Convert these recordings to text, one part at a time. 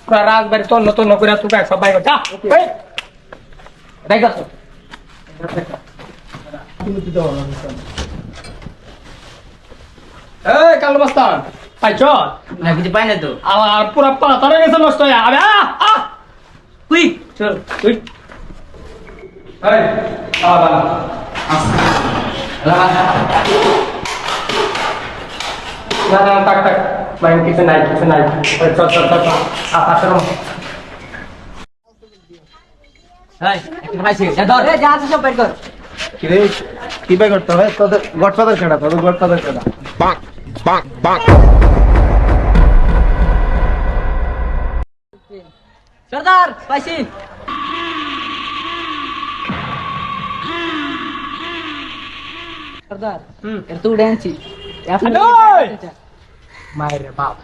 পুরা রাজবাড়ি তন্ন তন্ন করে তুই সবাই যা দেখ এই কালো বস্তান পাইছ না কিছু পাই না তো। আর পুরা পাতারে গেছে নষ্ট হয়ে আরে তুই চল তুই এই আবা না না টাক টাক মাইন কিছু নাই চল চল চল আসলে এই একটা পাইছি ধর এ যা আছে সব বের কর। কি রে কি বাই করতে হয় তোদের গডফাদার কেডা তোদের গডফাদার কেডা সর্দার পাইছি। সর্দার এর তো উড়ে আনছি। মায়ের বাপ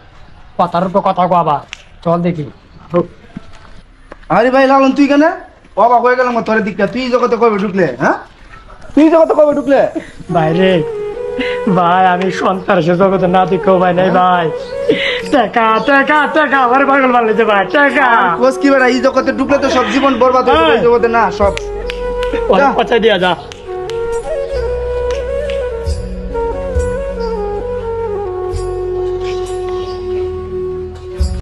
কথার উপর কথা কবা চল দেখি আরে ভাই লালন তুই কেন অবাক হয়ে গেলাম তোর দিকটা তুই জগতে কবে ঢুকলে হ্যাঁ তুই জগতে কবে ঢুকলে বাইরে ভাই আমি সন্ত্রাসের জগতে না দেখো ভাই নাই ভাই টাকা টাকা টাকা আমার পাগল মারলেছে ভাই টাকা কোস কি বেড়া এই জগতে ঢুকলে তো সব জীবন বরবাদ হয়ে যাবে এই জগতে না সব অনেক পচাই দিয়া যা